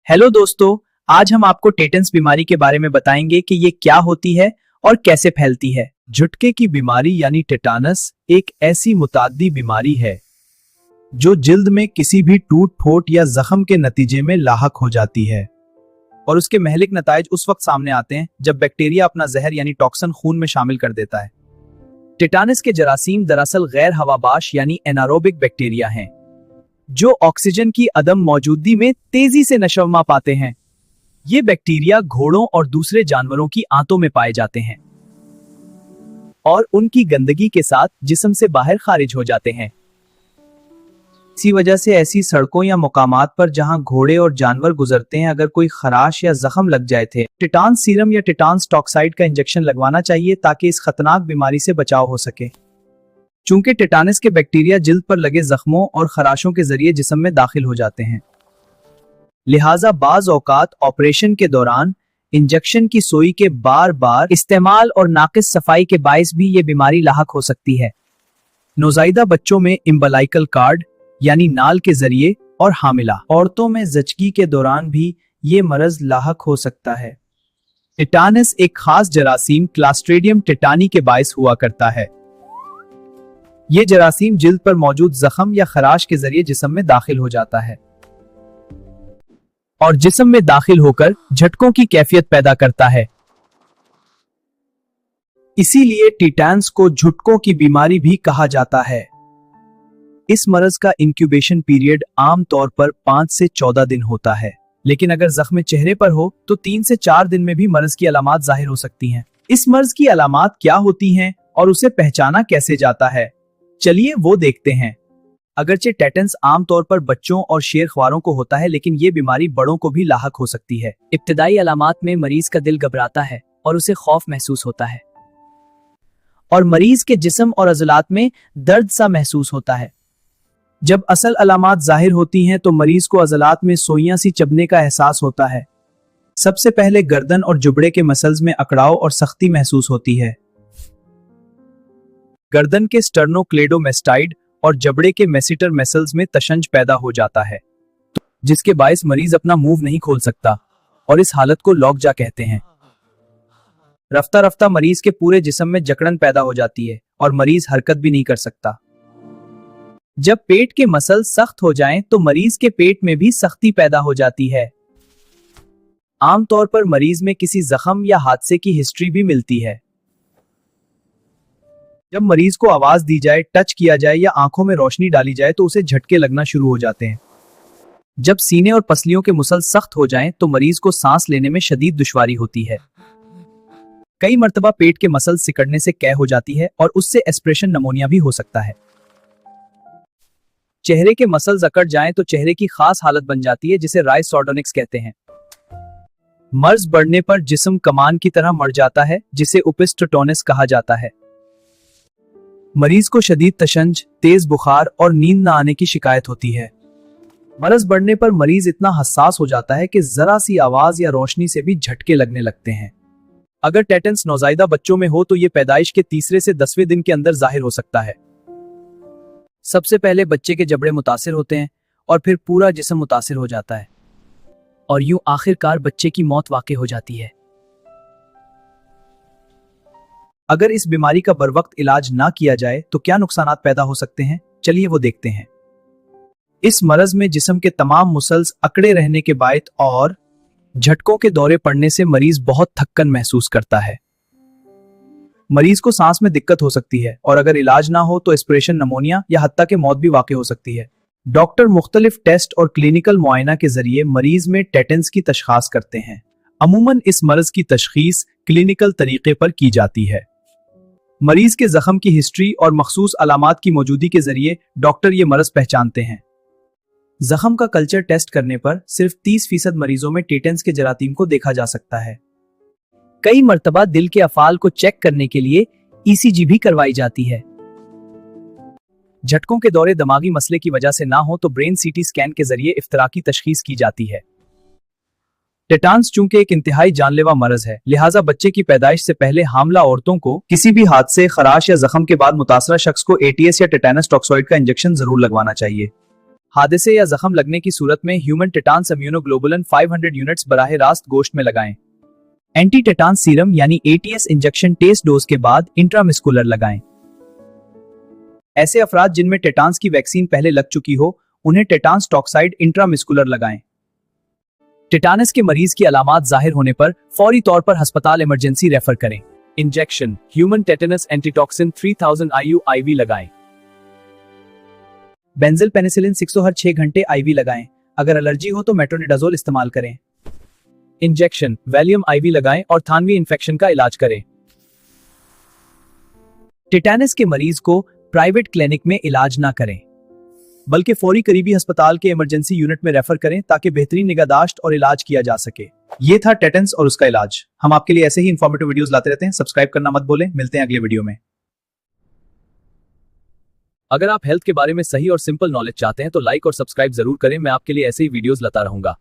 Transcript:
Hello दोस्तों, आज हम आपको टेटन्स बीमारी के बारे में बताएंगे कि ये क्या होती है और कैसे फैलती है। झुटके की बीमारी यानी टेटानस एक ऐसी मुताद्दी बीमारी है जो जिल्द में किसी भी टूट फोट या जख्म के नतीजे में लाहक हो जाती है और उसके महलिक नताइज उस वक्त सामने आते हैं जब बैक्टीरिया अपना जहर यानी टॉक्सिन खून में शामिल कर देता है। टेटानस के जरासीम दरअसल गैर हवाबाश यानी एनारोबिक बैक्टीरिया हैं जो ऑक्सीजन की अदम मौजूदगी में तेजी से नशोनुमा पाते हैं। ये बैक्टीरिया घोड़ों और दूसरे जानवरों की आंतों में पाए जाते हैं और उनकी गंदगी के साथ जिस्म से बाहर खारिज हो जाते हैं। इसी वजह से ऐसी सड़कों या मुकामात पर जहां घोड़े और जानवर गुजरते हैं, अगर कोई खराश या जख्म लग जाए थे, टेटान सीरम या टेटानस टॉक्साइड का इंजेक्शन लगवाना चाहिए ताकि इस खतरनाक बीमारी से बचाव हो सके। चूंकि टेटानस के बैक्टीरिया जिल्द पर लगे जख्मों और खराशों के जरिए जिस्म में दाखिल हो जाते हैं, लिहाजा बाज औकात ऑपरेशन के दौरान इंजेक्शन की सुई के बार बार इस्तेमाल और नाकिस सफाई के बायस भी ये बीमारी लाहक हो सकती है। नौज़ायदा बच्चों में इम्बलाइकल कार्ड यानी नाल के जरिए और हामिला औरतों में ज़चगी के दौरान भी ये मरज लाहक हो सकता है। टेटानस एक खास जरासीम क्लास्ट्रेडियम टेटानी के बायस हुआ करता है। ये जरासीम जिल्द पर मौजूद जख्म या खराश के जरिए जिस्म में दाखिल हो जाता है और जिस्म में दाखिल होकर झटकों की कैफियत पैदा करता है। इसीलिए टेटानस को झुटकों की बीमारी भी कहा जाता है। इस मरज का इंक्यूबेशन पीरियड आम तौर पर 5 से 14 दिन होता है, लेकिन अगर जख्म चेहरे पर हो तो 3 से 4 दिन में भी मरज की अलामात जाहिर हो सकती हैं। इस मर्ज की अलामात क्या होती हैं और उसे पहचाना कैसे जाता है, चलिए वो देखते हैं। अगरचे टेटन्स आमतौर पर बच्चों और शेरख्वारों को होता है, लेकिन ये बीमारी बड़ों को भी लाहक हो सकती है। इब्तिदाई अलामात में मरीज का दिल घबराता है और उसे खौफ महसूस होता है और मरीज के जिस्म और अज़लात में दर्द सा महसूस होता है। जब असल अलामात जाहिर होती हैं तो मरीज को अज़लात में सोइयां सी चबने का एहसास होता है। सबसे पहले गर्दन और जुबड़े के मसल्स में अकड़ाव और सख्ती महसूस होती है। गर्दन के स्टर्नोक्लेडोमेस्टाइड और जबड़े के मेसिटर मसल्स में तशंज पैदा हो जाता है, जिसके बायस मरीज अपना मुंह नहीं खोल सकता और इस हालत को लॉकजा कहते हैं। रफ्ता रफ्ता मरीज के पूरे जिस्म में जकड़न पैदा हो जाती है और मरीज हरकत भी नहीं कर सकता। जब पेट के मसल सख्त हो जाएं तो मरीज के पेट में भी सख्ती पैदा हो जाती है। आमतौर पर मरीज में किसी जख्म या हादसे की हिस्ट्री भी मिलती है। जब मरीज को आवाज दी जाए, टच किया जाए या आंखों में रोशनी डाली जाए तो उसे झटके लगना शुरू हो जाते हैं। जब सीने और पसलियों के मुसल सख्त हो जाएं तो मरीज को सांस लेने में शदीद दुश्वारी होती है। कई मर्तबा पेट के मसल सिकड़ने से कै हो जाती है और उससे एस्पिरेशन निमोनिया भी हो सकता है। चेहरे के मसल्स अकड़ जाएं तो चेहरे की खास हालत बन जाती है जिसे राइस सॉर्डोनिक्स कहते हैं। मर्ज बढ़ने पर जिस्म कमान की तरह मर जाता है जिसे ओपिस्टोटोनिस कहा जाता है। मरीज को शदीद तशंज, तेज बुखार और नींद न आने की शिकायत होती है। मरज बढ़ने पर मरीज इतना हसास हो जाता है कि जरा सी आवाज या रोशनी से भी झटके लगने लगते हैं। अगर टेटन्स नौज़ायदा बच्चों में हो तो ये पैदाइश के तीसरे से 10वें दिन के अंदर जाहिर हो सकता है। सबसे पहले बच्चे के जबड़े मुतासिर होते हैं और फिर पूरा जिस्म मुतासिर हो जाता है और यूं आखिरकार बच्चे की मौत वाक़ई हो जाती है। अगर इस बीमारी का बरवक्त इलाज ना किया जाए तो क्या नुकसानात पैदा हो सकते हैं, चलिए वो देखते हैं। इस मरज में जिस्म के तमाम मसल्स अकड़े रहने के बायत और झटकों के दौरे पड़ने से मरीज बहुत थक्कन महसूस करता है। मरीज को सांस में दिक्कत हो सकती है और अगर इलाज ना हो तो एस्पिरेशन निमोनिया या हत्ता के मौत भी वाक़ई हो सकती है। डॉक्टर मुख्तलिफ टेस्ट और क्लिनिकल मुआयना के जरिए मरीज में टेटन्स की तशख़ीस करते हैं। अमूमन इस मरज की तशख़ीस क्लिनिकल तरीके पर की जाती है। मरीज के जख्म की हिस्ट्री और मखसूस अलामात की मौजूदगी के जरिए डॉक्टर ये मरज पहचानते हैं। जख्म का कल्चर टेस्ट करने पर सिर्फ 30% मरीजों में टेटन्स के जरासीम को देखा जा सकता है। कई मर्तबा दिल के अफ़ाल को चेक करने के लिए ईसीजी भी करवाई जाती है। झटकों के दौरे दिमागी मसले की वजह से ना हो तो ब्रेन सीटी स्कैन के जरिए इफ्तराकी तशख़ीस की जाती है। टेटानस चूंकि एक इंतहाई जानलेवा मरज है, लिहाजा बच्चे की पैदाइश से पहले हामला औरतों को किसी भी हादसे, खराश या जख्म के बाद मुतासरा शख्स को एटीएस या टेटानस टॉक्सॉइड का इंजेक्शन जरूर लगवाना चाहिए। हादसे या जख्म लगने की सूरत में ह्यूमन टेटानस इम्यूनोग्लोबुलिन 500 यूनिट्स बराह रास्त गोश्त में लगाएं। एंटी टेटानस सीरम यानी ATS इंजेक्शन टेस्ट डोज के बाद इंट्रामस्कुलर लगाएं। ऐसे अफराद जिनमें टेटानस की वैक्सीन पहले लग चुकी हो, उन्हें टेटानस टॉक्साइड इंट्रामस्कुलर लगाएं। टेटानस के मरीज की अलामात जाहिर होने पर फौरी तौर पर अस्पताल इमरजेंसी रेफर करें। Injection human tetanus antitoxin 3000 IU IV लगाएं। बेंजिल पेनिसिलिन 600 हर 6 घंटे IV लगाएं। अगर एलर्जी हो तो मेट्रोनिडाजोल इस्तेमाल करें। इंजेक्शन वैलियम IV लगाएं और थानवी इन्फेक्शन का इलाज करें। टेटानस के मरीज को प्राइवेट क्लिनिक में इलाज ना करें, बल्कि फौरी करीबी अस्पताल के इमरजेंसी यूनिट में रेफर करें ताकि बेहतरीन निगहदाश्त और इलाज किया जा सके। ये था टेटेनस और उसका इलाज। हम आपके लिए ऐसे ही इंफॉर्मेटिव वीडियोस लाते रहते हैं। सब्सक्राइब करना मत भूलें। मिलते हैं अगले वीडियो में। अगर आप हेल्थ के बारे में सही और सिंपल नॉलेज चाहते हैं तो लाइक और सब्सक्राइब जरूर करें। मैं आपके लिए ऐसे ही वीडियोस लाता रहूंगा।